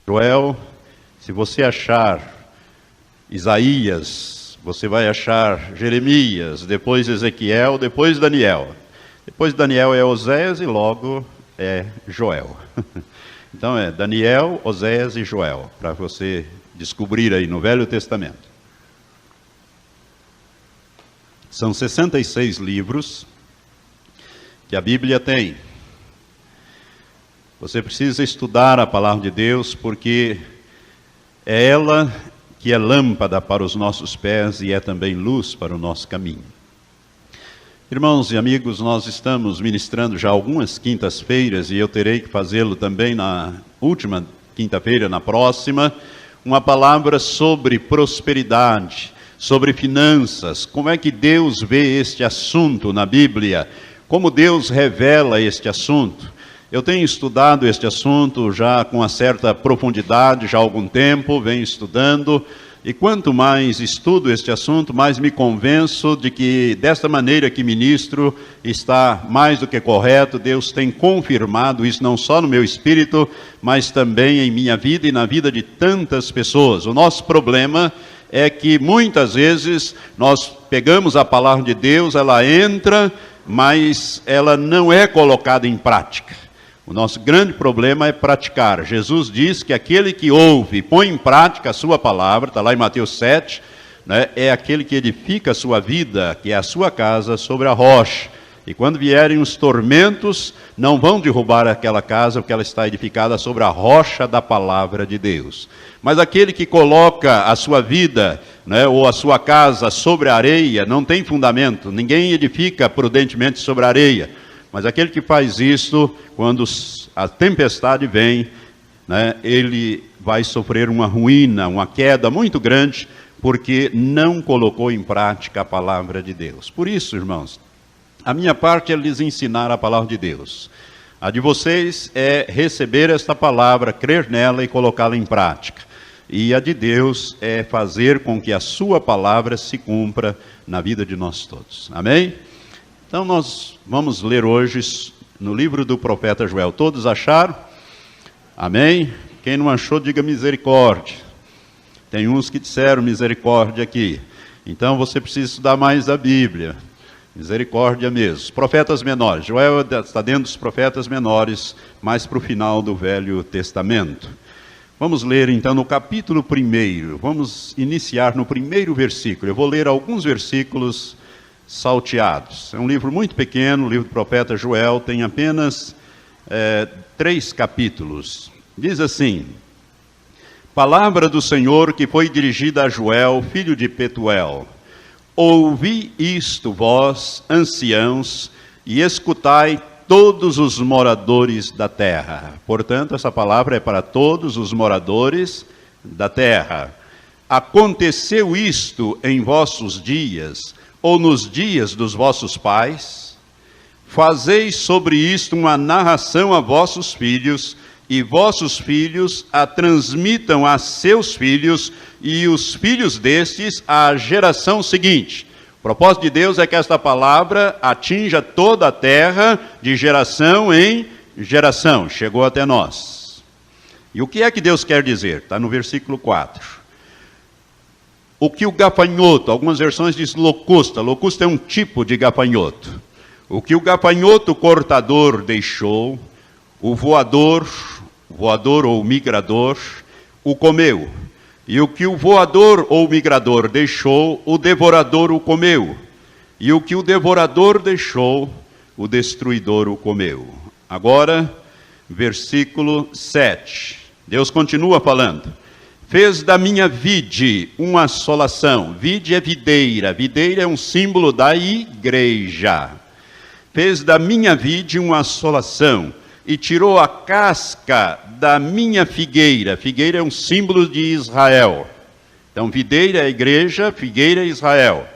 Joel, se você achar Isaías, você vai achar Jeremias, depois Ezequiel, depois Daniel. Depois de Daniel é Oséias e logo é Joel. Então é Daniel, Oséias e Joel, para você descobrir aí no Velho Testamento. São 66 livros que a Bíblia tem. Você precisa estudar a palavra de Deus, porque é ela que é lâmpada para os nossos pés e é também luz para o nosso caminho. Irmãos e amigos, nós estamos ministrando já algumas quintas-feiras, e eu terei que fazê-lo também na última quinta-feira, na próxima, uma palavra sobre prosperidade, sobre finanças, como é que Deus vê este assunto na Bíblia, como Deus revela este assunto. Eu tenho estudado este assunto já com uma certa profundidade, já há algum tempo, venho estudando, e quanto mais estudo este assunto, mais me convenço de que desta maneira que ministro está mais do que correto. Deus tem confirmado isso não só no meu espírito, mas também em minha vida e na vida de tantas pessoas. O nosso problema é que muitas vezes nós pegamos a palavra de Deus, ela entra, mas ela não é colocada em prática. O nosso grande problema é praticar. Jesus diz que aquele que ouve e põe em prática a sua palavra, está lá em Mateus 7, né, é aquele que edifica a sua vida, que é a sua casa, sobre a rocha. E quando vierem os tormentos, não vão derrubar aquela casa, porque ela está edificada sobre a rocha da palavra de Deus. Mas aquele que coloca a sua vida, né, ou a sua casa sobre a areia, não tem fundamento. Ninguém edifica prudentemente sobre a areia. Mas aquele que faz isso, quando a tempestade vem, né, ele vai sofrer uma ruína, uma queda muito grande, porque não colocou em prática a palavra de Deus. Por isso, irmãos, a minha parte é lhes ensinar a palavra de Deus. A de vocês é receber esta palavra, crer nela e colocá-la em prática. E a de Deus é fazer com que a sua palavra se cumpra na vida de nós todos. Amém? Então nós vamos ler hoje no livro do profeta Joel. Todos acharam? Amém? Quem não achou, diga misericórdia. Tem uns que disseram misericórdia aqui. Então você precisa estudar mais a Bíblia. Misericórdia mesmo. Os profetas menores. Joel está dentro dos profetas menores, mais para o final do Velho Testamento. Vamos ler então no capítulo 1. Vamos iniciar no primeiro versículo. Eu vou ler alguns versículos salteados. É um livro muito pequeno, o livro do profeta Joel, tem apenas 3 capítulos. Diz assim: palavra do Senhor que foi dirigida a Joel, filho de Petuel. Ouvi isto, vós, anciãos, e escutai todos os moradores da terra. Portanto, essa palavra é para todos os moradores da terra. Aconteceu isto em vossos dias, ou nos dias dos vossos pais? Fazeis sobre isto uma narração a vossos filhos, e vossos filhos a transmitam a seus filhos, e os filhos destes à geração seguinte. O propósito de Deus é que esta palavra atinja toda a terra, de geração em geração. Chegou até nós. E o que é que Deus quer dizer? Está no versículo 4. O que o gafanhoto, algumas versões diz locusta. Locusta é um tipo de gafanhoto. O que o gafanhoto cortador deixou, o voador ou migrador, o comeu. E o que o voador ou migrador deixou, o devorador o comeu. E o que o devorador deixou, o destruidor o comeu. Agora, versículo 7. Deus continua falando. Fez da minha vide uma assolação. Vide é videira. Videira é um símbolo da igreja. Fez da minha vide uma assolação e tirou a casca da minha figueira. Figueira é um símbolo de Israel. Então, videira é a igreja, figueira é Israel.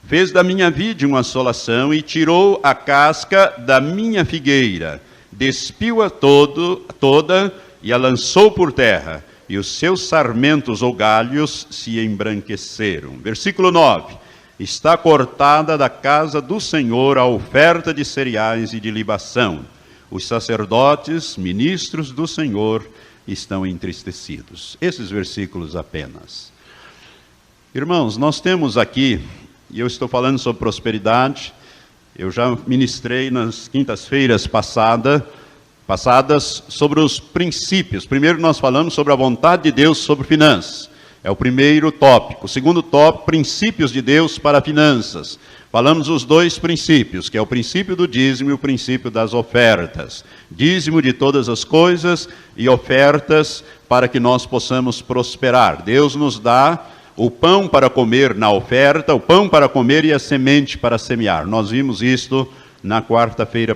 Fez da minha vide uma assolação e tirou a casca da minha figueira. Despiu-a toda e a lançou por terra. E os seus sarmentos ou galhos se embranqueceram. Versículo 9. Está cortada da casa do Senhor a oferta de cereais e de libação. Os sacerdotes, ministros do Senhor, estão entristecidos. Esses versículos apenas. Irmãos, nós temos aqui, e eu estou falando sobre prosperidade, eu já ministrei nas quintas-feiras passadas sobre os princípios. Primeiro nós falamos sobre a vontade de Deus sobre finanças. É o primeiro tópico. O segundo tópico, princípios de Deus para finanças. Falamos os dois princípios, que é o princípio do dízimo e o princípio das ofertas. Dízimo de todas as coisas e ofertas para que nós possamos prosperar. Deus nos dá o pão para comer na oferta, o pão para comer e a semente para semear. Nós vimos isto na quinta-feira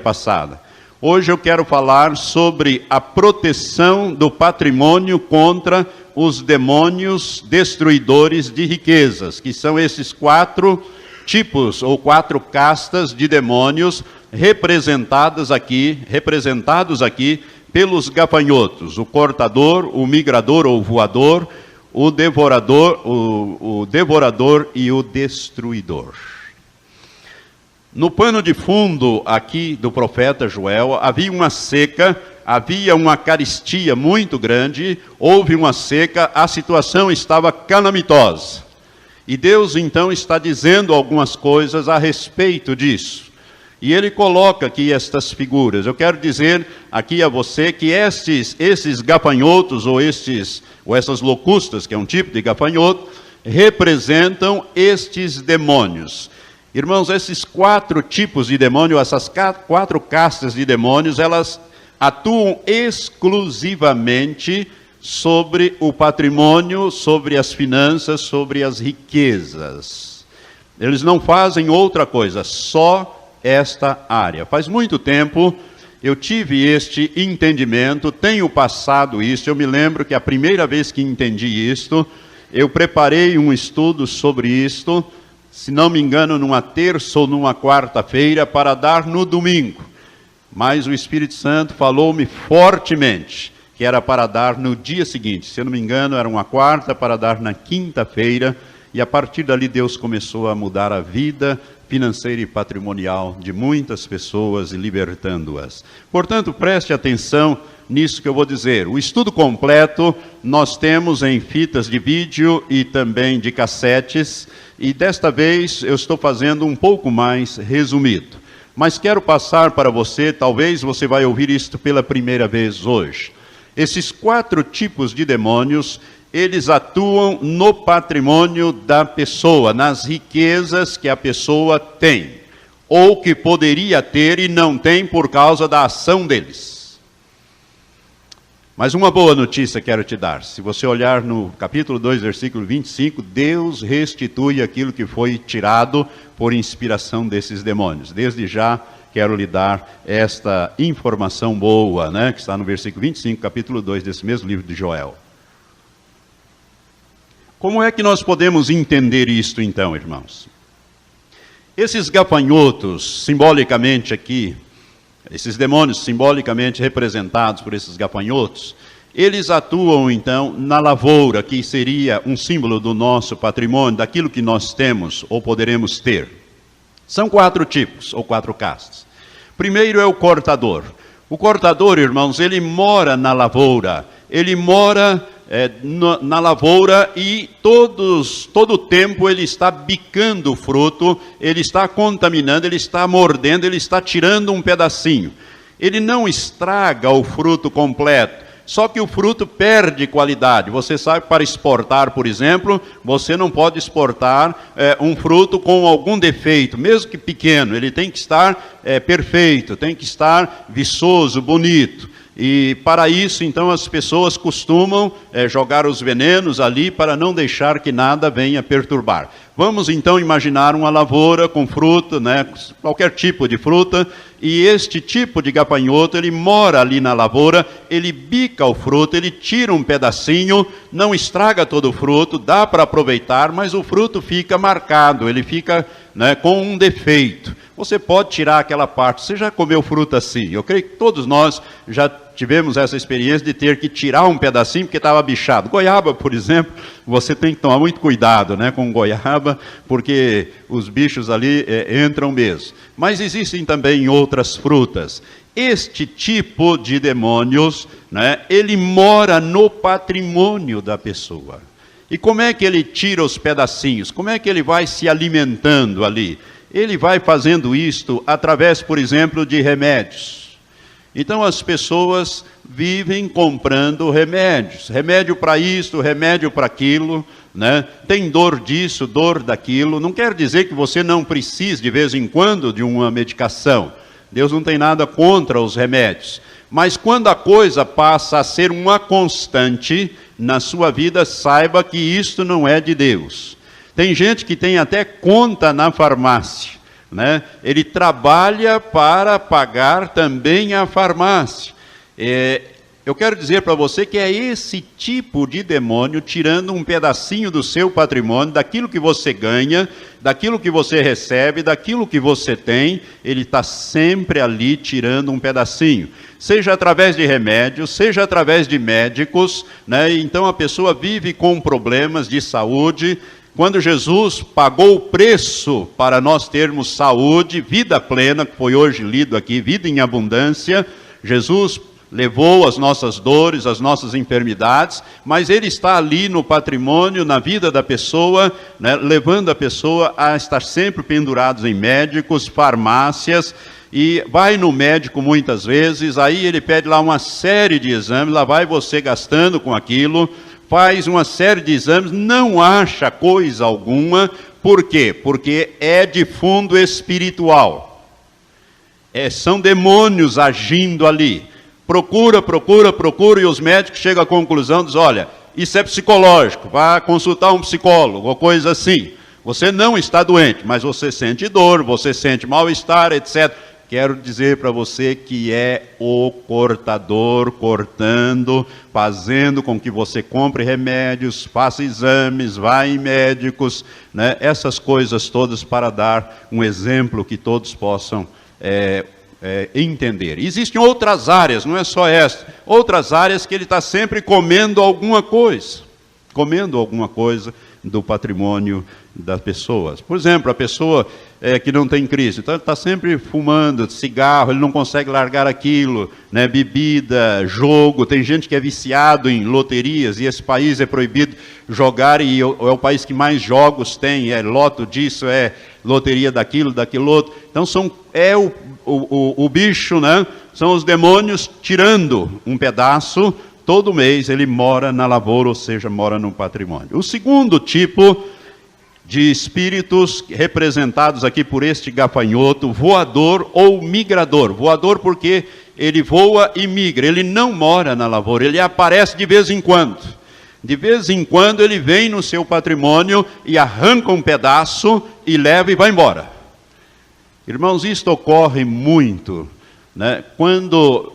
passada. Hoje eu quero falar sobre a proteção do patrimônio contra os demônios destruidores de riquezas, que são esses 4 tipos ou 4 castas de demônios representados aqui pelos gafanhotos: o cortador, o migrador ou voador, o devorador e o destruidor. No pano de fundo aqui do profeta Joel, havia uma seca, havia uma carestia muito grande, houve uma seca, a situação estava calamitosa. E Deus então está dizendo algumas coisas a respeito disso. E ele coloca aqui estas figuras. Eu quero dizer aqui a você que esses gafanhotos ou essas locustas, que é um tipo de gafanhoto, representam estes demônios. Irmãos, esses 4 tipos de demônio, essas 4 castas de demônios, elas atuam exclusivamente sobre o patrimônio, sobre as finanças, sobre as riquezas. Eles não fazem outra coisa, só esta área. Faz muito tempo eu tive este entendimento, tenho passado isso. Eu me lembro que a primeira vez que entendi isto, eu preparei um estudo sobre isto, se não me engano, numa terça ou numa quarta-feira, para dar no domingo. Mas o Espírito Santo falou-me fortemente que era para dar no dia seguinte. Se eu não me engano, era uma quarta para dar na quinta-feira. E a partir dali Deus começou a mudar a vida financeira e patrimonial de muitas pessoas e libertando-as. Portanto, preste atenção nisso que eu vou dizer. O estudo completo nós temos em fitas de vídeo e também de cassetes. E desta vez eu estou fazendo um pouco mais resumido. Mas quero passar para você, talvez você vai ouvir isto pela primeira vez hoje. Esses 4 tipos de demônios, eles atuam no patrimônio da pessoa, nas riquezas que a pessoa tem, ou que poderia ter e não tem por causa da ação deles. Mas uma boa notícia quero te dar. Se você olhar no capítulo 2, versículo 25, Deus restitui aquilo que foi tirado por inspiração desses demônios. Desde já quero lhe dar esta informação boa, que está no versículo 25, capítulo 2 desse mesmo livro de Joel. Como é que nós podemos entender isto então, irmãos? Esses gafanhotos, simbolicamente aqui, esses demônios simbolicamente representados por esses gafanhotos, eles atuam então na lavoura, que seria um símbolo do nosso patrimônio, daquilo que nós temos ou poderemos ter. São 4 tipos, ou 4 castas. Primeiro é o cortador. O cortador, irmãos, ele mora na lavoura, ele mora na lavoura e todo o tempo ele está bicando o fruto, ele está contaminando, ele está mordendo, ele está tirando um pedacinho. Ele não estraga o fruto completo, só que o fruto perde qualidade. Você sabe, para exportar, por exemplo, você não pode exportar um fruto com algum defeito, mesmo que pequeno. Ele tem que estar perfeito, tem que estar viçoso, bonito. E para isso, então, as pessoas costumam jogar os venenos ali para não deixar que nada venha perturbar. Vamos então imaginar uma lavoura com fruta, qualquer tipo de fruta, e este tipo de gafanhoto, ele mora ali na lavoura, ele bica o fruto, ele tira um pedacinho, não estraga todo o fruto, dá para aproveitar, mas o fruto fica marcado, ele fica né, com um defeito. Você pode tirar aquela parte. Você já comeu fruta assim? Eu creio que todos nós já tivemos essa experiência de ter que tirar um pedacinho porque estava bichado. Goiaba, por exemplo, você tem que tomar muito cuidado, né, com goiaba, porque os bichos ali entram mesmo. Mas existem também outras frutas. Este tipo de demônios, né, ele mora no patrimônio da pessoa. E como é que ele tira os pedacinhos? Como é que ele vai se alimentando ali? Ele vai fazendo isto através, por exemplo, de remédios. Então as pessoas vivem comprando remédios. Remédio para isto, remédio para aquilo, né? Tem dor disso, dor daquilo. Não quer dizer que você não precise de vez em quando de uma medicação. Deus não tem nada contra os remédios. Mas quando a coisa passa a ser uma constante na sua vida, saiba que isto não é de Deus. Tem gente que tem até conta na farmácia, né? Ele trabalha para pagar também a farmácia. Eu quero dizer para você que é esse tipo de demônio tirando um pedacinho do seu patrimônio, daquilo que você ganha, daquilo que você recebe, daquilo que você tem, ele está sempre ali tirando um pedacinho. Seja através de remédios, seja através de médicos, né? Então a pessoa vive com problemas de saúde. Quando Jesus pagou o preço para nós termos saúde, vida plena, que foi hoje lido aqui, vida em abundância, Jesus levou as nossas dores, as nossas enfermidades, mas ele está ali no patrimônio, na vida da pessoa, né, levando a pessoa a estar sempre pendurados em médicos, farmácias, e vai no médico muitas vezes, aí ele pede lá uma série de exames, lá vai você gastando com aquilo, faz uma série de exames, não acha coisa alguma. Por quê? Porque é de fundo espiritual. São demônios agindo ali. Procura, e os médicos chegam à conclusão, dizem, olha, isso é psicológico, vá consultar um psicólogo, ou coisa assim. Você não está doente, mas você sente dor, você sente mal-estar, etc. Quero dizer para você que é o cortador cortando, fazendo com que você compre remédios, faça exames, vá em médicos, né? Essas coisas todas para dar um exemplo que todos possam entender. Existem outras áreas, não é só esta, outras áreas que ele está sempre comendo alguma coisa do patrimônio das pessoas. Por exemplo, a pessoa que não tem Cristo, então ele está sempre fumando cigarro, ele não consegue largar aquilo, né? Bebida, jogo, tem gente que é viciado em loterias, e esse país é proibido jogar, e é o país que mais jogos tem, é loto disso, é loteria daquilo outro. Então o bicho, né? São os demônios tirando um pedaço. Todo mês ele mora na lavoura, ou seja, mora no patrimônio. O segundo tipo de espíritos representados aqui por este gafanhoto, voador ou migrador. Voador porque ele voa e migra, ele não mora na lavoura, ele aparece de vez em quando. De vez em quando ele vem no seu patrimônio e arranca um pedaço e leva e vai embora. Irmãos, isto ocorre muito, né? Quando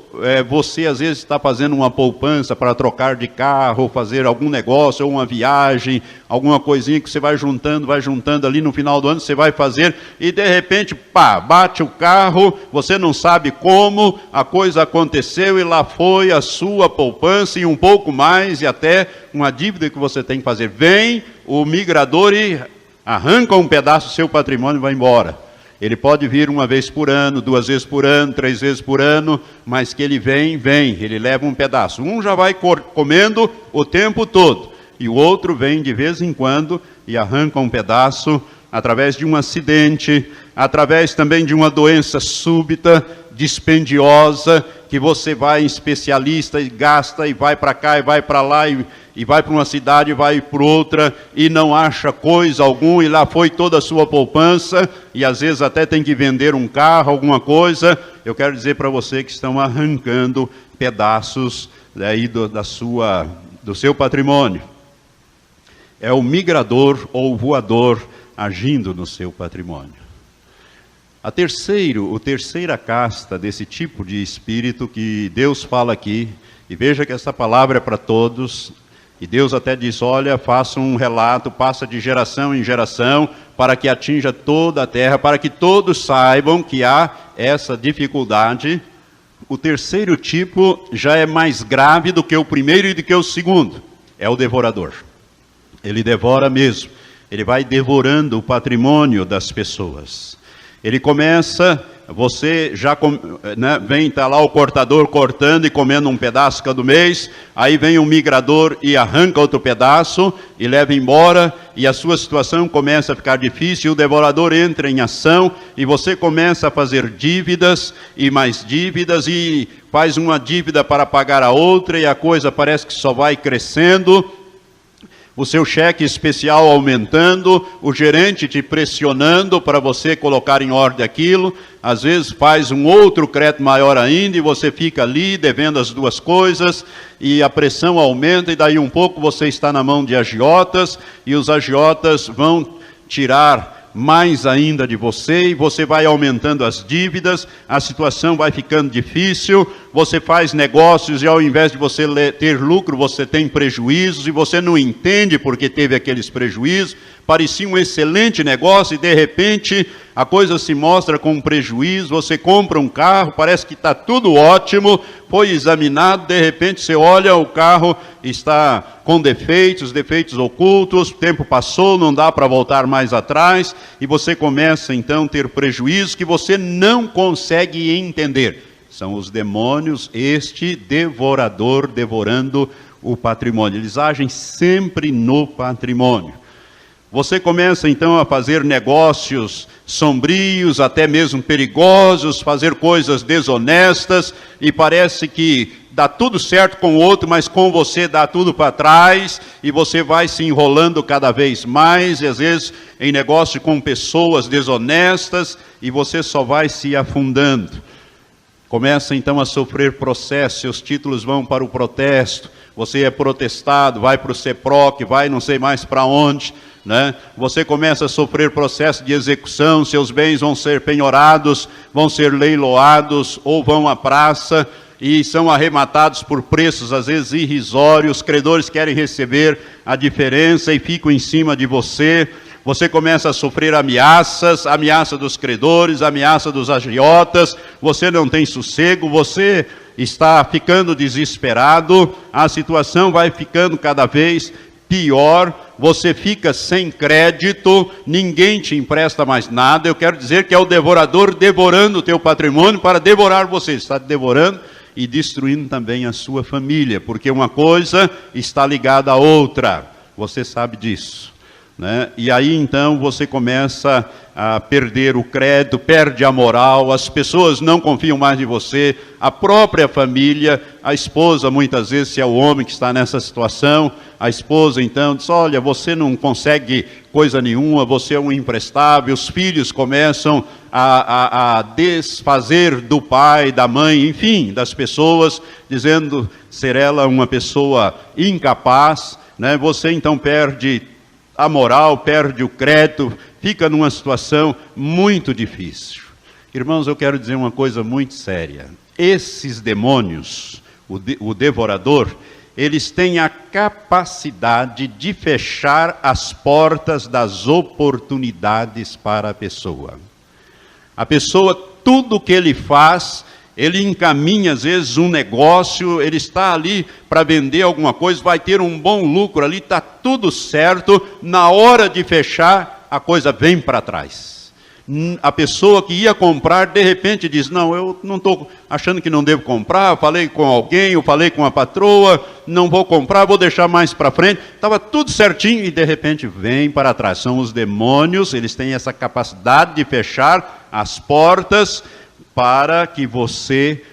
você às vezes está fazendo uma poupança para trocar de carro, ou fazer algum negócio, ou uma viagem, alguma coisinha que você vai juntando ali no final do ano, você vai fazer, e de repente, pá, bate o carro, você não sabe como, a coisa aconteceu e lá foi a sua poupança e um pouco mais, e até uma dívida que você tem que fazer. Vem o migrador e arranca um pedaço do seu patrimônio e vai embora. Ele pode vir uma vez por ano, 2 vezes por ano, 3 vezes por ano, mas que ele vem, ele leva um pedaço. Um já vai comendo o tempo todo, e o outro vem de vez em quando e arranca um pedaço através de um acidente, através também de uma doença súbita, dispendiosa, que você vai em especialista e gasta, e vai para cá, e vai para lá, e vai para uma cidade, e vai para outra, e não acha coisa alguma, e lá foi toda a sua poupança, e às vezes até tem que vender um carro, alguma coisa. Eu quero dizer para você que estão arrancando pedaços daí do seu patrimônio. É o migrador ou o voador agindo no seu patrimônio. A terceira casta desse tipo de espírito que Deus fala aqui, e veja que essa palavra é para todos, E Deus até diz, olha, faça um relato, passa de geração em geração, para que atinja toda a terra, para que todos saibam que há essa dificuldade. O terceiro tipo já é mais grave do que o primeiro e do que o segundo. É o devorador. Ele devora mesmo. Ele vai devorando o patrimônio das pessoas. Ele começa, você já vem, está lá o cortador cortando e comendo um pedaço cada mês, aí vem um migrador e arranca outro pedaço e leva embora, e a sua situação começa a ficar difícil, o devorador entra em ação e você começa a fazer dívidas e mais dívidas e faz uma dívida para pagar a outra e a coisa parece que só vai crescendo. O seu cheque especial aumentando, o gerente te pressionando para você colocar em ordem aquilo, às vezes faz um outro crédito maior ainda e você fica ali devendo as duas coisas e a pressão aumenta e daí um pouco você está na mão de agiotas e os agiotas vão tirar mais ainda de você, e você vai aumentando as dívidas, a situação vai ficando difícil, você faz negócios e ao invés de você ter lucro, você tem prejuízos, e você não entende porque teve aqueles prejuízos, parecia um excelente negócio e de repente a coisa se mostra com um prejuízo, você compra um carro, parece que está tudo ótimo, foi examinado, de repente você olha, o carro está com defeitos ocultos, o tempo passou, não dá para voltar mais atrás, e você começa então a ter prejuízos que você não consegue entender. São os demônios, este devorador devorando o patrimônio, eles agem sempre no patrimônio. Você começa então a fazer negócios sombrios, até mesmo perigosos, fazer coisas desonestas, e parece que dá tudo certo com o outro, mas com você dá tudo para trás, e você vai se enrolando cada vez mais, e às vezes em negócio com pessoas desonestas, e você só vai se afundando. Começa então a sofrer processo, seus títulos vão para o protesto, você é protestado, vai para o CEPROC, vai não sei mais para onde, né? Você começa a sofrer processo de execução, seus bens vão ser penhorados, vão ser leiloados ou vão à praça e são arrematados por preços às vezes irrisórios, os credores querem receber a diferença e ficam em cima de você. Você começa a sofrer ameaças, ameaça dos credores, ameaça dos agiotas, você não tem sossego, você está ficando desesperado, a situação vai ficando cada vez pior, você fica sem crédito, ninguém te empresta mais nada. Eu quero dizer que é o devorador devorando o teu patrimônio para devorar você, está devorando e destruindo também a sua família, porque uma coisa está ligada à outra, você sabe disso, né? E aí então você começa a perder o crédito, perde a moral, as pessoas não confiam mais em você, a própria família, a esposa muitas vezes, se é o homem que está nessa situação, a esposa então diz, olha, você não consegue coisa nenhuma, você é um imprestável, os filhos começam a desfazer do pai, da mãe, enfim, das pessoas, dizendo ser ela uma pessoa incapaz, né? Você então perde a moral, perde o crédito, fica numa situação muito difícil. Irmãos, eu quero dizer uma coisa muito séria. Esses demônios, o devorador, eles têm a capacidade de fechar as portas das oportunidades para a pessoa. A pessoa, tudo o que ele faz, ele encaminha às vezes um negócio, ele está ali para vender alguma coisa, vai ter um bom lucro ali, está tudo certo, na hora de fechar, a coisa vem para trás. A pessoa que ia comprar, de repente diz, não, eu não estou achando que não devo comprar, eu falei com alguém, eu falei com a patroa, não vou comprar, vou deixar mais para frente, estava tudo certinho e de repente vem para trás. São os demônios, eles têm essa capacidade de fechar as portas para que você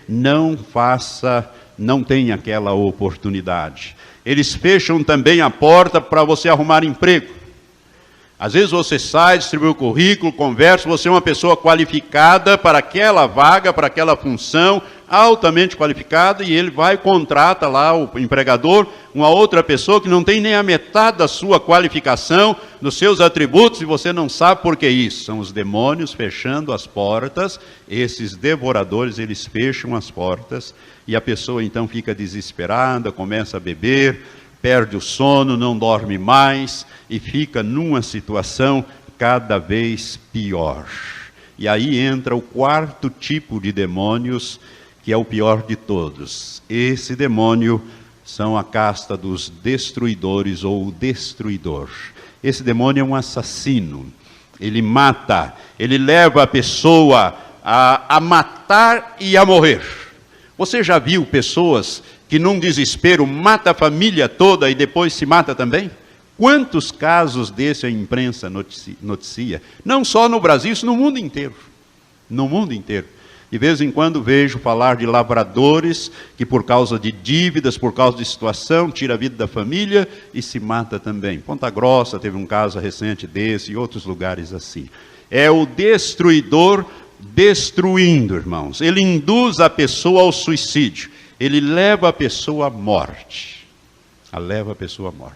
não tenha aquela oportunidade. Eles fecham também a porta para você arrumar emprego. Às vezes você sai, distribui o currículo, conversa, você é uma pessoa qualificada para aquela vaga, para aquela função, altamente qualificada, e ele vai e contrata lá, o empregador, uma outra pessoa que não tem nem a metade da sua qualificação, dos seus atributos, e você não sabe por que isso. São os demônios fechando as portas, esses devoradores, eles fecham as portas, e a pessoa então fica desesperada, começa a beber, perde o sono, não dorme mais e fica numa situação cada vez pior. E aí entra o quarto tipo de demônios, que é o pior de todos. Esse demônio são a casta dos destruidores ou o destruidor. Esse demônio é um assassino. Ele mata, ele leva a pessoa a matar e a morrer. Você já viu pessoas que num desespero mata a família toda e depois se mata também? Quantos casos desse a imprensa noticia? Não só no Brasil, isso no mundo inteiro. No mundo inteiro. De vez em quando vejo falar de lavradores que por causa de dívidas, por causa de situação, tira a vida da família e se mata também. Ponta Grossa teve um caso recente desse e outros lugares assim. É o destruidor destruindo, irmãos. Ele induz a pessoa ao suicídio. Ele leva a pessoa à morte. Leva a pessoa à morte.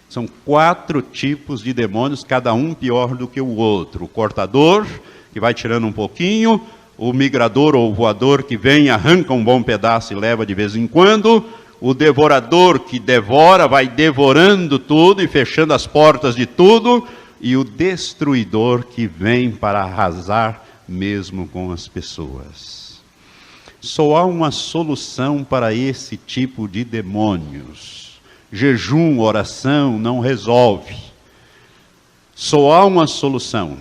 São 4 tipos de demônios, cada um pior do que o outro. O cortador, que vai tirando um pouquinho. O migrador ou voador, que vem, arranca um bom pedaço e leva de vez em quando. O devorador, que devora, vai devorando tudo e fechando as portas de tudo. E o destruidor, que vem para arrasar mesmo com as pessoas. Só há uma solução para esse tipo de demônios. Jejum, oração não resolve. Só há uma solução.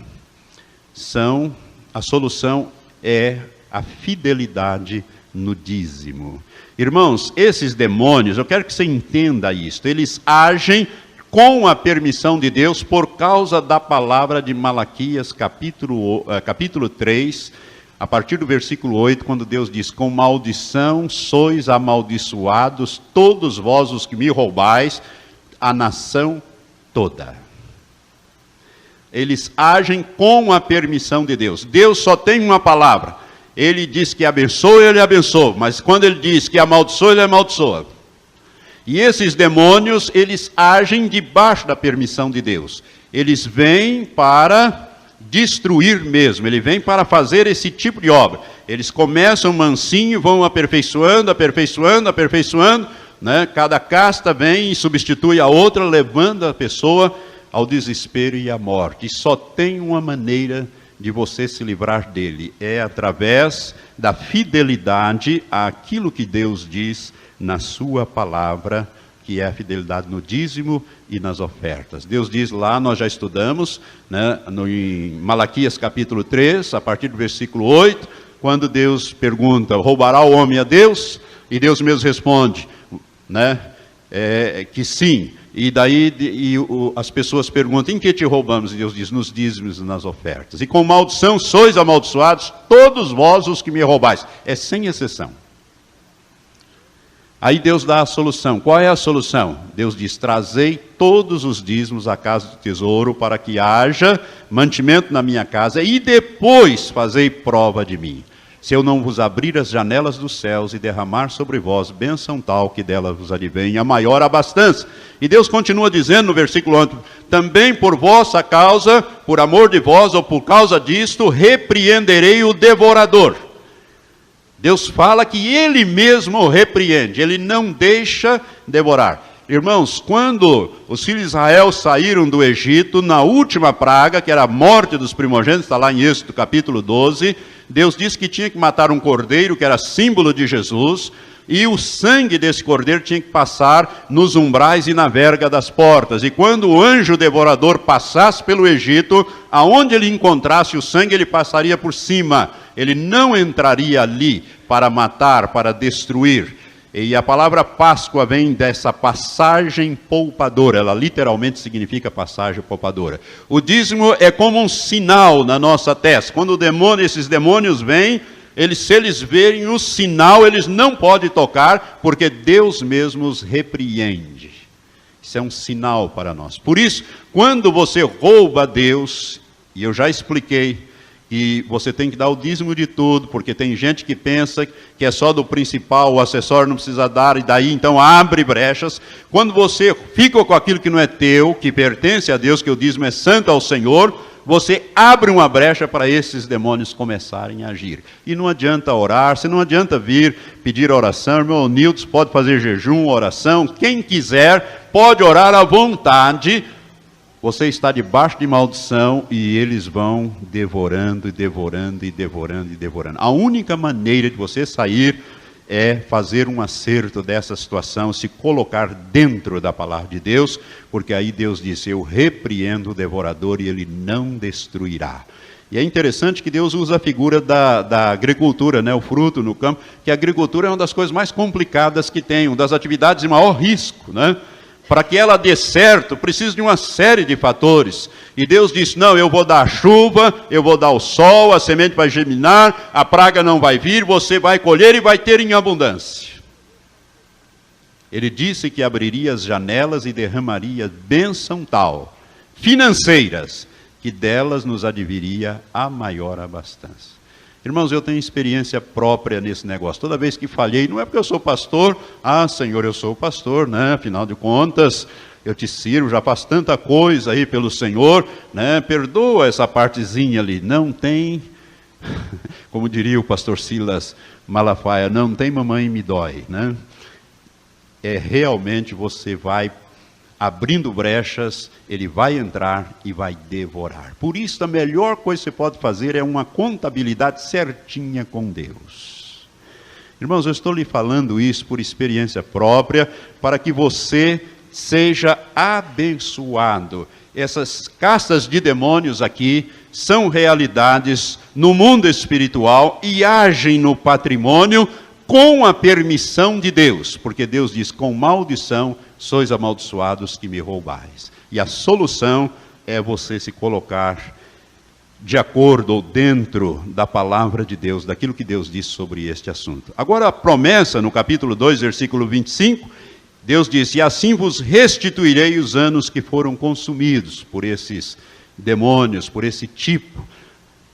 A solução é a fidelidade no dízimo. Irmãos, esses demônios, eu quero que você entenda isto, eles agem com a permissão de Deus por causa da palavra de Malaquias, capítulo 3, a partir do versículo 8, quando Deus diz: com maldição sois amaldiçoados, todos vós os que me roubais, a nação toda. Eles agem com a permissão de Deus. Deus só tem uma palavra. Ele diz que abençoa, ele abençoa. Mas quando ele diz que amaldiçoa, ele amaldiçoa. E esses demônios, eles agem debaixo da permissão de Deus. Eles vêm para destruir mesmo. Ele vem para fazer esse tipo de obra. Eles começam mansinho, vão aperfeiçoando, né? Cada casta vem e substitui a outra, levando a pessoa ao desespero e à morte. E só tem uma maneira de você se livrar dele, é através da fidelidade àquilo que Deus diz na sua palavra, que é a fidelidade no dízimo e nas ofertas. Deus diz lá, nós já estudamos, né, em Malaquias capítulo 3, a partir do versículo 8, quando Deus pergunta: roubará o homem a Deus? E Deus mesmo responde, né, que sim. E daí as pessoas perguntam: em que te roubamos? E Deus diz: nos dízimos e nas ofertas. E com maldição sois amaldiçoados, todos vós os que me roubais. É sem exceção. Aí Deus dá a solução. Qual é a solução? Deus diz: trazei todos os dízimos à casa do tesouro, para que haja mantimento na minha casa, e depois fazei prova de mim. Se eu não vos abrir as janelas dos céus e derramar sobre vós bênção tal que dela vos advém a maior abastança. E Deus continua dizendo no versículo 11: também por vossa causa, por amor de vós ou por causa disto, repreenderei o devorador. Deus fala que ele mesmo repreende, ele não deixa devorar. Irmãos, quando os filhos de Israel saíram do Egito, na última praga, que era a morte dos primogênitos, está lá em Êxodo capítulo 12, Deus disse que tinha que matar um cordeiro, que era símbolo de Jesus, e o sangue desse cordeiro tinha que passar nos umbrais e na verga das portas. E quando o anjo devorador passasse pelo Egito, aonde ele encontrasse o sangue, ele passaria por cima. Ele não entraria ali para matar, para destruir. E a palavra Páscoa vem dessa passagem poupadora. Ela literalmente significa passagem poupadora. O dízimo é como um sinal na nossa testa. Quando esses demônios vêm, se eles verem o sinal, eles não podem tocar, porque Deus mesmo os repreende. Isso é um sinal para nós. Por isso, quando você rouba a Deus, e eu já expliquei, que você tem que dar o dízimo de tudo, porque tem gente que pensa que é só do principal, o acessório não precisa dar, e daí então abre brechas. Quando você fica com aquilo que não é teu, que pertence a Deus, que o dízimo é santo ao Senhor, você abre uma brecha para esses demônios começarem a agir. E não adianta orar, se não adianta vir pedir oração, irmão Nilton pode fazer jejum, oração, quem quiser pode orar à vontade. Você está debaixo de maldição e eles vão devorando, e devorando, e devorando, e devorando. A única maneira de você sair é fazer um acerto dessa situação, se colocar dentro da palavra de Deus, porque aí Deus disse, eu repreendo o devorador e ele não destruirá. E é interessante que Deus usa a figura da agricultura, né? O fruto no campo, que a agricultura é uma das coisas mais complicadas que tem, uma das atividades de maior risco, né? Para que ela dê certo, precisa de uma série de fatores. E Deus disse, não, eu vou dar a chuva, eu vou dar o sol, a semente vai germinar, a praga não vai vir, você vai colher e vai ter em abundância. Ele disse que abriria as janelas e derramaria bênção tal, financeiras, que delas nos adviria a maior abastança. Irmãos, eu tenho experiência própria nesse negócio. Toda vez que falhei, não é porque eu sou pastor. Ah, Senhor, eu sou pastor, né? Afinal de contas, eu te sirvo, já faço tanta coisa aí pelo Senhor, né? Perdoa essa partezinha ali. Não tem, como diria o pastor Silas Malafaia, não tem mamãe me dói, né? É realmente você vai abrindo brechas, ele vai entrar e vai devorar. Por isso, a melhor coisa que você pode fazer é uma contabilidade certinha com Deus. Irmãos, eu estou lhe falando isso por experiência própria, para que você seja abençoado. Essas castas de demônios aqui são realidades no mundo espiritual e agem no patrimônio com a permissão de Deus, porque Deus diz, com maldição sois amaldiçoados que me roubais. E a solução é você se colocar de acordo ou dentro da palavra de Deus, daquilo que Deus diz sobre este assunto. Agora a promessa no capítulo 2, versículo 25, Deus disse, e assim vos restituirei os anos que foram consumidos por esses demônios, por esse tipo.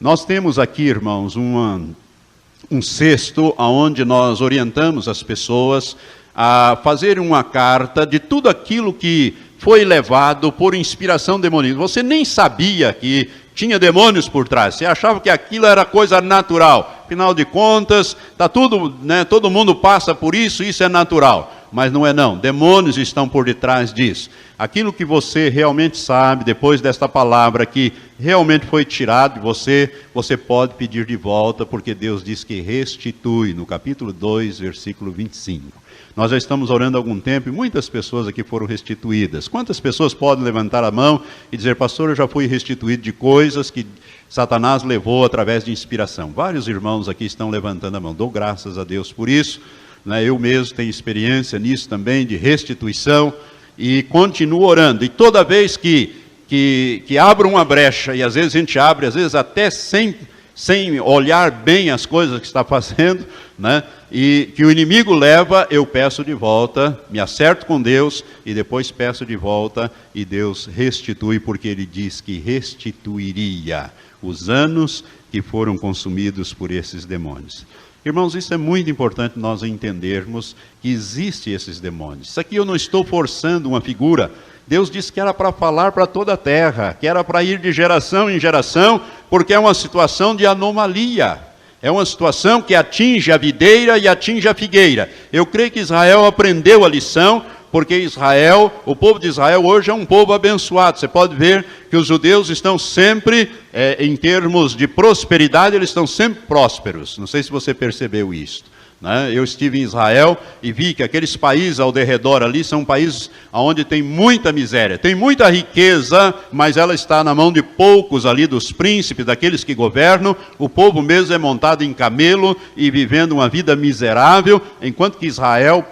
Nós temos aqui, irmãos, um cesto onde nós orientamos as pessoas a fazer uma carta de tudo aquilo que foi levado por inspiração demoníaca. Você nem sabia que tinha demônios por trás, você achava que aquilo era coisa natural. Afinal de contas, tá tudo, né, todo mundo passa por isso, isso é natural. Mas não é não, demônios estão por detrás disso. Aquilo que você realmente sabe, depois desta palavra que realmente foi tirado de você, você pode pedir de volta, porque Deus diz que restitui, no capítulo 2, versículo 25. Nós já estamos orando há algum tempo e muitas pessoas aqui foram restituídas. Quantas pessoas podem levantar a mão e dizer, pastor, eu já fui restituído de coisas que Satanás levou através de inspiração? Vários irmãos aqui estão levantando a mão, dou graças a Deus por isso. Eu mesmo tenho experiência nisso também, de restituição, e continuo orando. E toda vez que abro uma brecha, e às vezes a gente abre, às vezes até sem olhar bem as coisas que está fazendo, né? E que o inimigo leva, eu peço de volta, me acerto com Deus, e depois peço de volta, e Deus restitui, porque Ele diz que restituiria os anos que foram consumidos por esses demônios. Irmãos, isso é muito importante nós entendermos que existem esses demônios. Isso aqui eu não estou forçando uma figura. Deus disse que era para falar para toda a terra, que era para ir de geração em geração, porque é uma situação de anomalia. É uma situação que atinge a videira e atinge a figueira. Eu creio que Israel aprendeu a lição, porque Israel, o povo de Israel hoje é um povo abençoado. Você pode ver que os judeus estão sempre, em termos de prosperidade, eles estão sempre prósperos. Não sei se você percebeu isso, né? Eu estive em Israel e vi que aqueles países ao derredor ali são países onde tem muita miséria, tem muita riqueza, mas ela está na mão de poucos ali, dos príncipes, daqueles que governam. O povo mesmo é montado em camelo e vivendo uma vida miserável, enquanto que Israel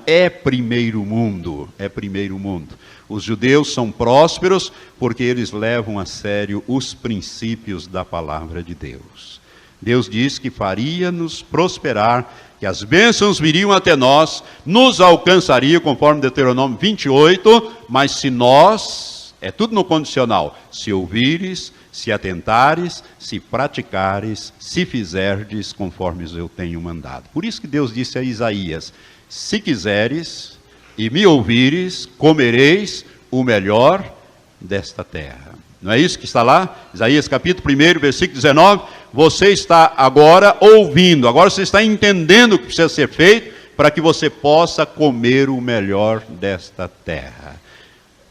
é primeiro mundo, é primeiro mundo. Os judeus são prósperos porque eles levam a sério os princípios da palavra de Deus. Deus diz que faria-nos prosperar, que as bênçãos viriam até nós, nos alcançaria, conforme Deuteronômio 28, mas se nós, é tudo no condicional, se ouvires, se atentares, se praticares, se fizerdes, conforme eu tenho mandado. Por isso que Deus disse a Isaías, se quiseres e me ouvires, comereis o melhor desta terra. Não é isso que está lá? Isaías capítulo 1, versículo 19. Você está agora ouvindo, agora você está entendendo o que precisa ser feito para que você possa comer o melhor desta terra.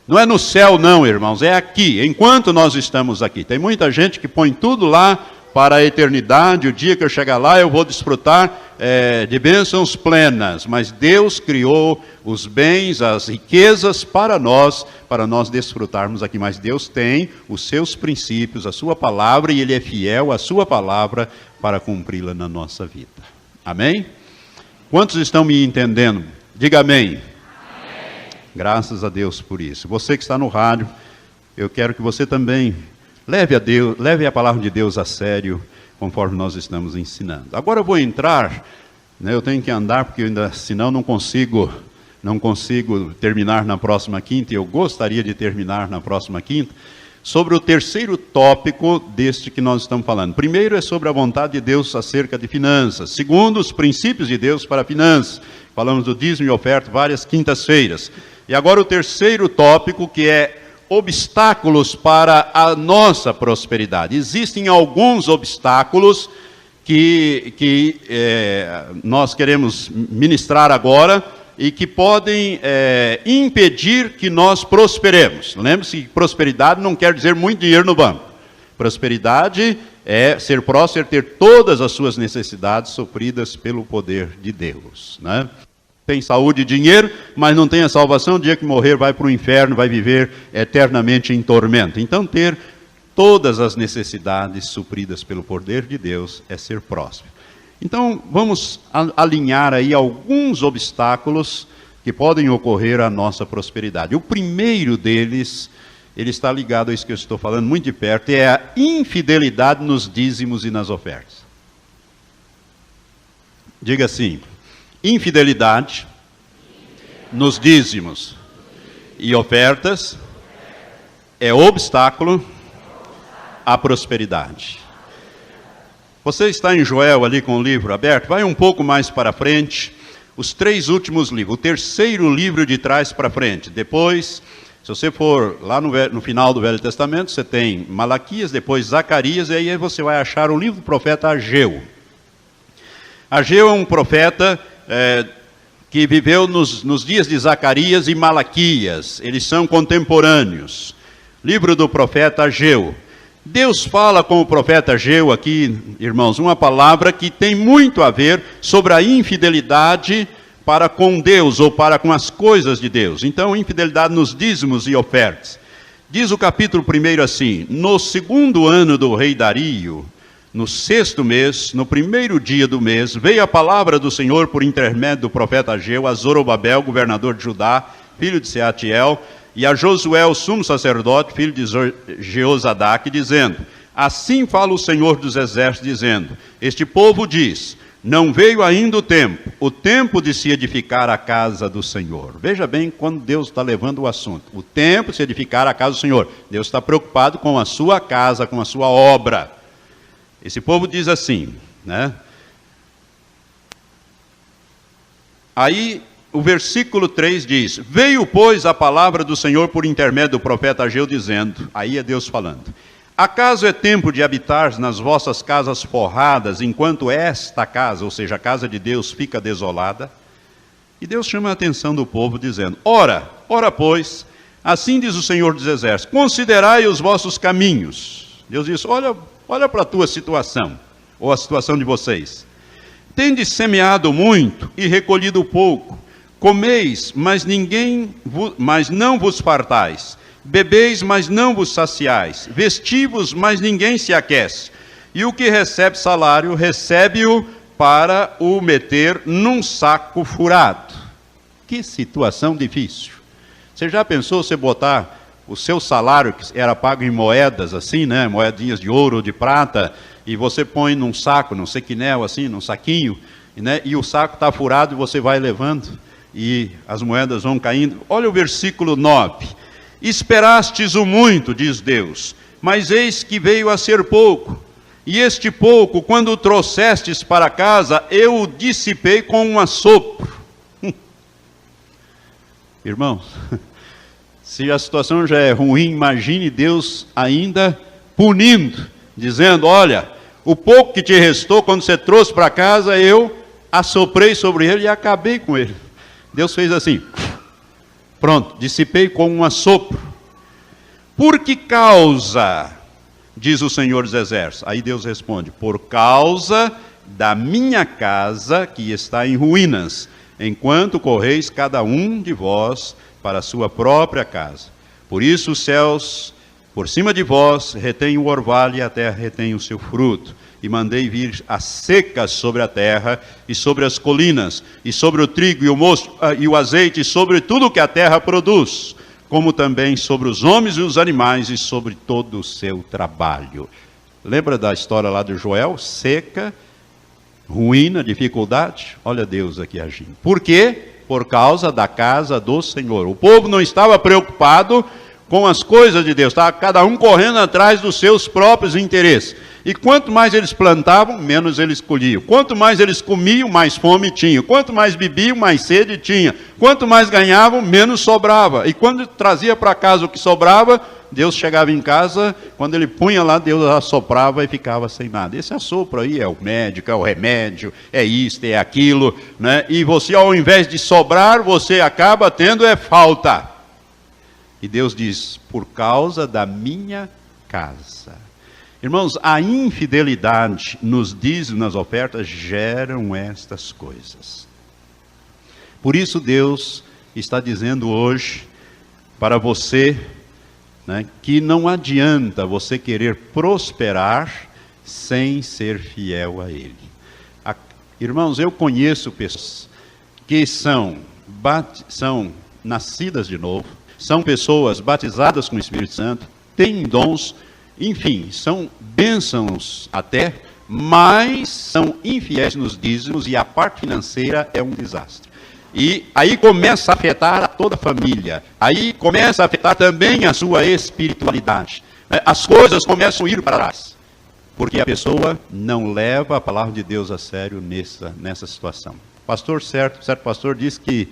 Não é no céu não, irmãos, é aqui, enquanto nós estamos aqui. Tem muita gente que põe tudo lá para a eternidade, o dia que eu chegar lá eu vou desfrutar de bênçãos plenas. Mas Deus criou os bens, as riquezas para nós desfrutarmos aqui. Mas Deus tem os seus princípios, a sua palavra, e Ele é fiel à sua palavra para cumpri-la na nossa vida. Amém? Quantos estão me entendendo? Diga amém. Graças a Deus por isso. Você que está no rádio, eu quero que você também leve a palavra de Deus a sério, conforme nós estamos ensinando. Agora eu vou entrar, eu tenho que andar, porque senão não consigo terminar na próxima quinta, e eu gostaria de terminar na próxima quinta, sobre o terceiro tópico deste que nós estamos falando. Primeiro é sobre a vontade de Deus acerca de finanças. Segundo, os princípios de Deus para finanças. Falamos do dízimo e oferta várias quintas-feiras. E agora o terceiro tópico, que é obstáculos para a nossa prosperidade. Existem alguns obstáculos que nós queremos ministrar agora e que podem impedir que nós prosperemos. Lembre-se que prosperidade não quer dizer muito dinheiro no banco. Prosperidade é ser próspero, ter todas as suas necessidades supridas pelo poder de Deus, né? Tem saúde e dinheiro, mas não tem a salvação. O dia que morrer vai para o inferno, vai viver eternamente em tormento. Então ter todas as necessidades supridas pelo poder de Deus é ser próspero. Então vamos alinhar aí alguns obstáculos que podem ocorrer à nossa prosperidade. O primeiro deles, ele está ligado a isso que eu estou falando muito de perto, é a infidelidade nos dízimos e nas ofertas. Diga assim: infidelidade nos dízimos e ofertas é obstáculo à prosperidade. Você está em Joel ali com o livro aberto? Vai um pouco mais para frente, os 3 últimos livros, o terceiro livro de trás para frente. Depois, se você for lá no final do Velho Testamento, você tem Malaquias, depois Zacarias, e aí você vai achar o livro do profeta Ageu. Ageu é um profeta que viveu nos dias de Zacarias e Malaquias. Eles são contemporâneos. Livro do profeta Ageu. Deus fala com o profeta Ageu aqui, irmãos, uma palavra que tem muito a ver sobre a infidelidade para com Deus ou para com as coisas de Deus. Então, infidelidade nos dízimos e ofertas. Diz o capítulo 1 assim: no 2º ano do rei Dario, no 6º mês, no 1º dia do mês, veio a palavra do Senhor por intermédio do profeta Ageu a Zorobabel, governador de Judá, filho de Sealtiel, e a Josué, o sumo sacerdote, filho de Jeozadak, dizendo: assim fala o Senhor dos exércitos, dizendo: este povo diz, não veio ainda o tempo de se edificar a casa do Senhor. Veja bem quando Deus está levando o assunto. O tempo de se edificar a casa do Senhor. Deus está preocupado com a sua casa, com a sua obra. Esse povo diz assim, né? Aí o versículo 3 diz: veio, pois, a palavra do Senhor por intermédio do profeta Ageu, dizendo, aí é Deus falando: acaso é tempo de habitar nas vossas casas forradas, enquanto esta casa, ou seja, a casa de Deus, fica desolada? E Deus chama a atenção do povo, dizendo: ora, pois, assim diz o Senhor dos exércitos, considerai os vossos caminhos. Deus diz: olha para a tua situação, ou a situação de vocês. Tendes semeado muito e recolhido pouco. Comeis, mas não vos fartais. Bebeis, mas não vos saciais. Vestivos, mas ninguém se aquece. E o que recebe salário, recebe-o para o meter num saco furado. Que situação difícil. Você já pensou você botar o seu salário, que era pago em moedas assim, né? Moedinhas de ouro ou de prata, e você põe num saco, num sequinel assim, num saquinho, né? E o saco está furado e você vai levando, e as moedas vão caindo. Olha o versículo 9. Esperastes o muito, diz Deus, mas eis que veio a ser pouco. E este pouco, quando o trouxestes para casa, eu o dissipei com um assopro. Irmãos, Se a situação já é ruim, imagine Deus ainda punindo, dizendo: olha, o pouco que te restou quando você trouxe para casa, eu assoprei sobre ele e acabei com ele. Deus fez assim, pronto, dissipei com um assopro. Por que causa, diz o Senhor dos Exércitos? Aí Deus responde: por causa da minha casa que está em ruínas, enquanto correis cada um de vós para a sua própria casa. Por isso os céus por cima de vós retêm o orvalho e a terra retém o seu fruto. E mandei vir as secas sobre a terra e sobre as colinas, e sobre o trigo e o mosto e o azeite, e sobre tudo que a terra produz, como também sobre os homens e os animais e sobre todo o seu trabalho. Lembra da história lá de Joel? Seca, ruína, dificuldade. Olha Deus aqui agindo. Por quê? Por causa da casa do Senhor. O povo não estava preocupado com as coisas de Deus, estava cada um correndo atrás dos seus próprios interesses. E quanto mais eles plantavam, menos eles colhiam. Quanto mais eles comiam, mais fome tinham. Quanto mais bebiam, mais sede tinha. Quanto mais ganhavam, menos sobrava. E quando trazia para casa o que sobrava, Deus chegava em casa, quando ele punha lá, Deus assoprava e ficava sem nada. Esse assopro aí é o médico, é o remédio, é isto, é aquilo, né? E você, ao invés de sobrar, você acaba tendo falta. E Deus diz: por causa da minha casa. Irmãos, a infidelidade nos dízimos, nas ofertas, geram estas coisas. Por isso Deus está dizendo hoje para você, né, que não adianta você querer prosperar sem ser fiel a Ele. Irmãos, eu conheço pessoas que são nascidas de novo, são pessoas batizadas com o Espírito Santo, têm dons, enfim, são bênçãos até, mas são infiéis nos dízimos e a parte financeira é um desastre. E aí começa a afetar a toda a família, aí começa a afetar também a sua espiritualidade. As coisas começam a ir para trás, porque a pessoa não leva a palavra de Deus a sério nessa situação. Certo pastor diz que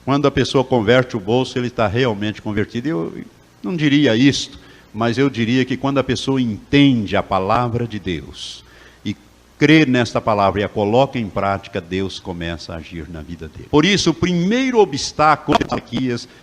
quando a pessoa converte o bolso, ele está realmente convertido. Eu não diria isto, mas eu diria que quando a pessoa entende a palavra de Deus e crê nesta palavra e a coloca em prática, Deus começa a agir na vida dele. Por isso, o primeiro obstáculo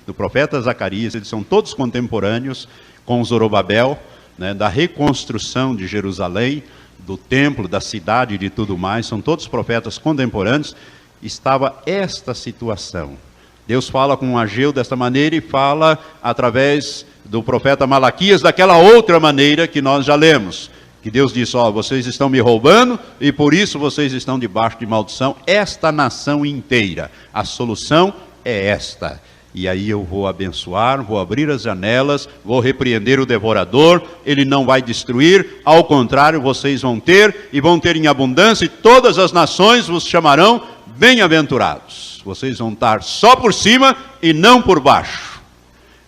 do profeta Zacarias, eles são todos contemporâneos com Zorobabel, né, da reconstrução de Jerusalém, do templo, da cidade e de tudo mais, são todos profetas contemporâneos. Estava esta situação. Deus fala com Ageu desta maneira e fala através do profeta Malaquias daquela outra maneira que nós já lemos. Que Deus diz: ó, vocês estão me roubando e por isso vocês estão debaixo de maldição, esta nação inteira. A solução é esta. E aí eu vou abençoar, vou abrir as janelas, vou repreender o devorador, ele não vai destruir, ao contrário, vocês vão ter e vão ter em abundância, e todas as nações vos chamarão bem-aventurados. Vocês vão estar só por cima e não por baixo.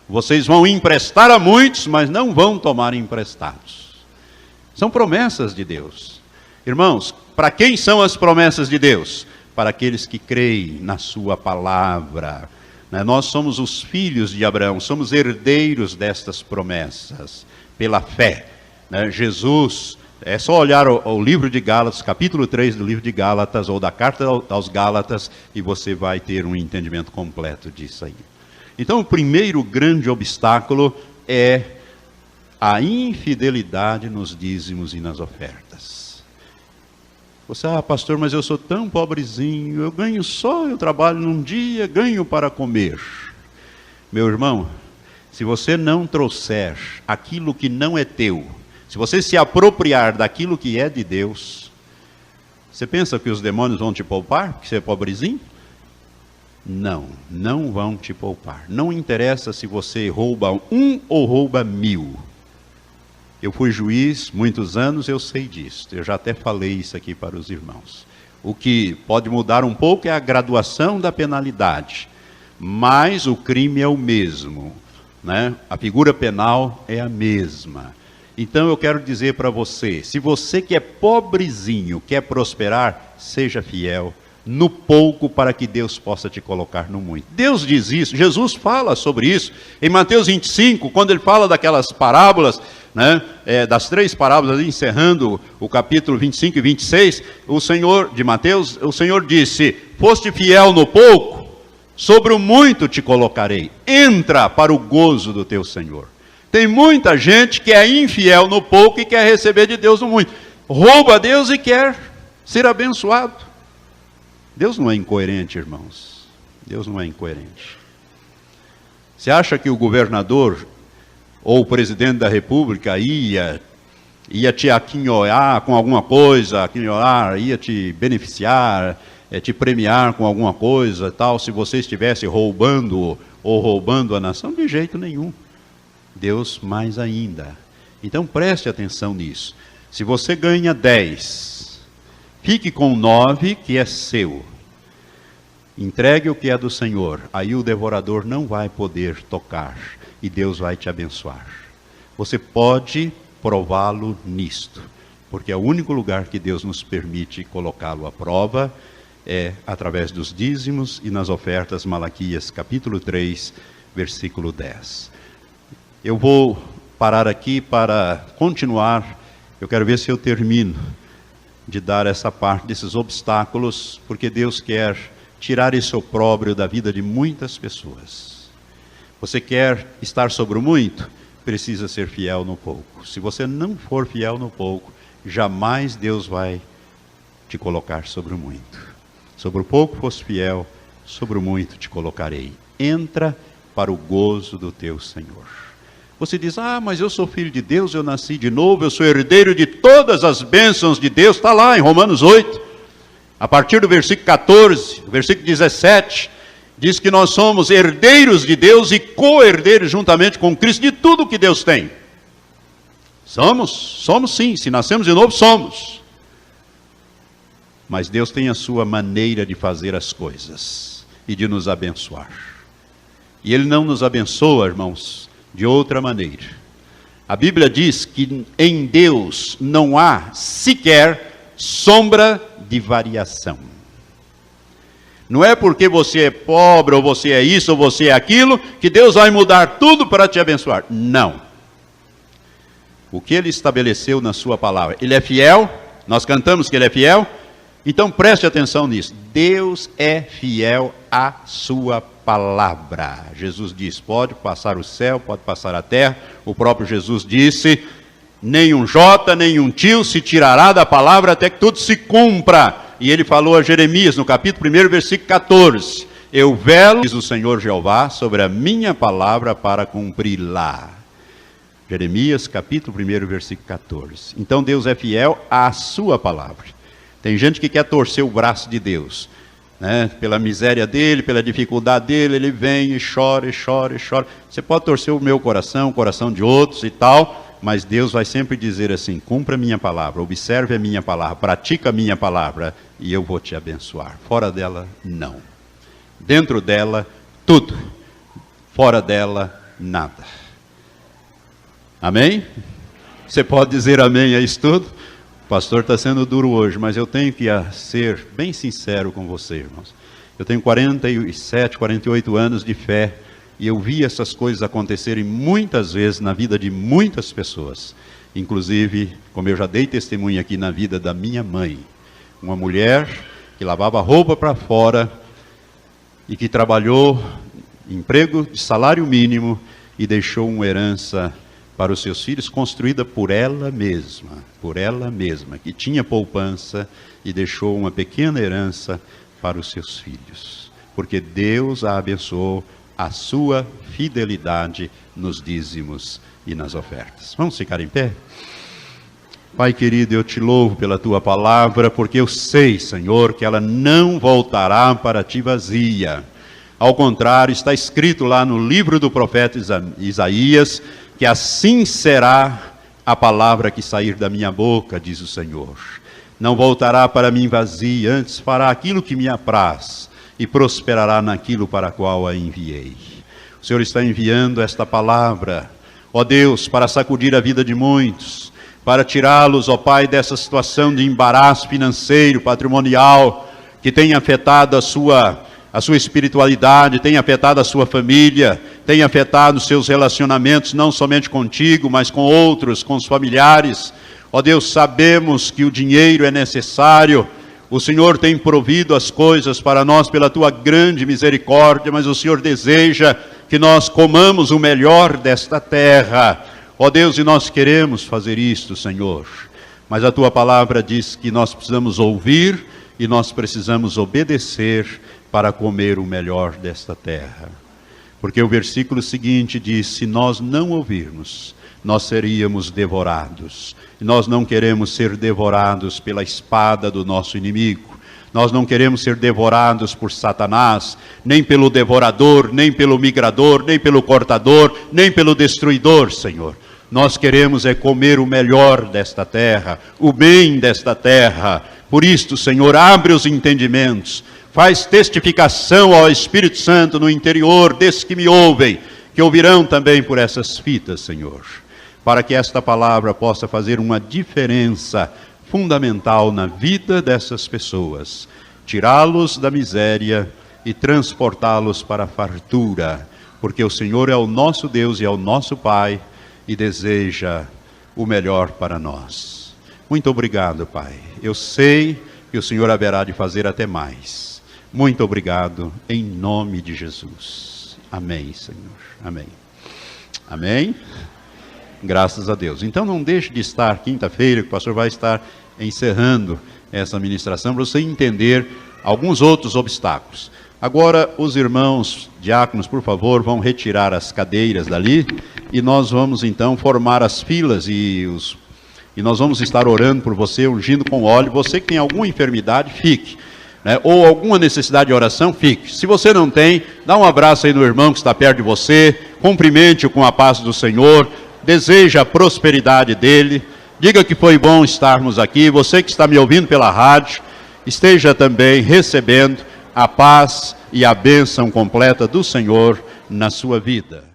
Vocês vão emprestar a muitos, mas não vão tomar emprestados. São promessas de Deus. Irmãos, para quem são as promessas de Deus? Para aqueles que creem na sua palavra. Nós somos os filhos de Abraão, somos herdeiros destas promessas, pela fé. Jesus, é só olhar o livro de Gálatas, capítulo 3 do livro de Gálatas, ou da carta aos Gálatas, e você vai ter um entendimento completo disso aí. Então, o primeiro grande obstáculo é a infidelidade nos dízimos e nas ofertas. Você, pastor, mas eu sou tão pobrezinho, eu trabalho num dia, ganho para comer. Meu irmão, se você não trouxer aquilo que não é teu, se você se apropriar daquilo que é de Deus, você pensa que os demônios vão te poupar, porque você é pobrezinho? Não, não vão te poupar. Não interessa se você rouba 1 ou rouba 1000. Eu fui juiz muitos anos, eu sei disso. Eu já até falei isso aqui para os irmãos. O que pode mudar um pouco é a graduação da penalidade, mas o crime é o mesmo, né? A figura penal é a mesma. Então eu quero dizer para você, se você que é pobrezinho, quer prosperar, seja fiel no pouco para que Deus possa te colocar no muito. Deus diz isso, Jesus fala sobre isso. Em Mateus 25, quando ele fala daquelas parábolas, né, das 3 parábolas, encerrando o capítulo 25 e 26, o Senhor, de Mateus, o Senhor disse: foste fiel no pouco, sobre o muito te colocarei. Entra para o gozo do teu Senhor. Tem muita gente que é infiel no pouco e quer receber de Deus no muito. Rouba a Deus e quer ser abençoado. Deus não é incoerente, irmãos. Deus não é incoerente. Você acha que o governador ou o presidente da república ia te aquinhoar com alguma coisa, ia te beneficiar, te premiar com alguma coisa, tal, se você estivesse roubando ou roubando a nação? De jeito nenhum. Deus mais ainda. Então preste atenção nisso. Se você ganha 10, fique com 9 que é seu. Entregue o que é do Senhor. Aí o devorador não vai poder tocar e Deus vai te abençoar. Você pode prová-lo nisto, porque é o único lugar que Deus nos permite colocá-lo à prova é através dos dízimos e nas ofertas. Malaquias capítulo 3, versículo 10. Eu vou parar aqui para continuar. Eu quero ver se eu termino de dar essa parte desses obstáculos, porque Deus quer tirar esse opróbrio da vida de muitas pessoas. Você quer estar sobre o muito? Precisa ser fiel no pouco. Se você não for fiel no pouco, jamais Deus vai te colocar sobre o muito. Sobre o pouco fosse fiel, sobre o muito te colocarei. Entra para o gozo do teu Senhor. Você diz: mas eu sou filho de Deus, eu nasci de novo, eu sou herdeiro de todas as bênçãos de Deus. Está lá em Romanos 8, a partir do versículo 14, versículo 17, diz que nós somos herdeiros de Deus e co-herdeiros juntamente com Cristo de tudo que Deus tem. Somos sim, se nascemos de novo, somos. Mas Deus tem a sua maneira de fazer as coisas e de nos abençoar. E Ele não nos abençoa, irmãos, de outra maneira. A Bíblia diz que em Deus não há sequer sombra de variação. Não é porque você é pobre, ou você é isso, ou você é aquilo, que Deus vai mudar tudo para te abençoar. Não. O que Ele estabeleceu na sua palavra, Ele é fiel, nós cantamos que Ele é fiel, então preste atenção nisso. Deus é fiel à sua palavra. Jesus diz: pode passar o céu, pode passar a terra. O próprio Jesus disse: nem um jota, nem um tio se tirará da palavra até que tudo se cumpra. E ele falou a Jeremias no capítulo 1, versículo 14: eu velo, diz o Senhor Jeová, sobre a minha palavra para cumpri-la. Jeremias capítulo 1, versículo 14. Então Deus é fiel à sua palavra. Tem gente que quer torcer o braço de Deus, né? Pela miséria dele, pela dificuldade dele, ele vem e chora, e chora, e chora. Você pode torcer o meu coração, o coração de outros e tal, mas Deus vai sempre dizer assim: cumpra a minha palavra, observe a minha palavra, pratica a minha palavra, e eu vou te abençoar. Fora dela, não. Dentro dela, tudo. Fora dela, nada. Amém? Você pode dizer amém a isso tudo? O pastor está sendo duro hoje, mas eu tenho que ser bem sincero com você, irmãos. Eu tenho 47, 48 anos de fé, e eu vi essas coisas acontecerem muitas vezes na vida de muitas pessoas. Inclusive, como eu já dei testemunho aqui, na vida da minha mãe. Uma mulher que lavava roupa para fora e que trabalhou emprego de salário mínimo e deixou uma herança para os seus filhos, construída por ela mesma, que tinha poupança e deixou uma pequena herança para os seus filhos, porque Deus a abençoou a sua fidelidade nos dízimos e nas ofertas. Vamos ficar em pé? Pai querido, eu te louvo pela tua palavra, porque eu sei, Senhor, que ela não voltará para ti vazia. Ao contrário, está escrito lá no livro do profeta Isaías, que assim será a palavra que sair da minha boca, diz o Senhor. Não voltará para mim vazia, antes fará aquilo que me apraz e prosperará naquilo para a qual a enviei. O Senhor está enviando esta palavra, ó Deus, para sacudir a vida de muitos, para tirá-los, ó Pai, dessa situação de embaraço financeiro, patrimonial, que tem afetado a sua espiritualidade, tem afetado a sua família, tem afetado os seus relacionamentos, não somente contigo, mas com outros, com os familiares. Ó Deus, sabemos que o dinheiro é necessário, o Senhor tem provido as coisas para nós pela tua grande misericórdia, mas o Senhor deseja que nós comamos o melhor desta terra. Ó Deus, e nós queremos fazer isto, Senhor, mas a tua palavra diz que nós precisamos ouvir e nós precisamos obedecer para comer o melhor desta terra. Porque o versículo seguinte diz: se nós não ouvirmos, nós seríamos devorados. E nós não queremos ser devorados pela espada do nosso inimigo. Nós não queremos ser devorados por Satanás, nem pelo devorador, nem pelo migrador, nem pelo cortador, nem pelo destruidor, Senhor. Nós queremos é comer o melhor desta terra, o bem desta terra. Por isto, Senhor, abre os entendimentos, faz testificação ao Espírito Santo no interior desses que me ouvem, que ouvirão também por essas fitas, Senhor, para que esta palavra possa fazer uma diferença fundamental na vida dessas pessoas, tirá-los da miséria e transportá-los para a fartura, porque o Senhor é o nosso Deus e é o nosso Pai e deseja o melhor para nós. Muito obrigado, Pai. Eu sei que o Senhor haverá de fazer até mais. Muito obrigado, em nome de Jesus. Amém, Senhor. Amém. Amém. Graças a Deus. Então não deixe de estar quinta-feira, que o pastor vai estar encerrando essa ministração, para você entender alguns outros obstáculos. Agora, os irmãos diáconos, por favor, vão retirar as cadeiras dali, e nós vamos então formar as filas, e nós vamos estar orando por você, ungindo com óleo. Você que tem alguma enfermidade, fique. Ou alguma necessidade de oração, fique. Se você não tem, dá um abraço aí no irmão que está perto de você, cumprimente-o com a paz do Senhor, deseja a prosperidade dele, diga que foi bom estarmos aqui. Você que está me ouvindo pela rádio, esteja também recebendo a paz e a bênção completa do Senhor na sua vida.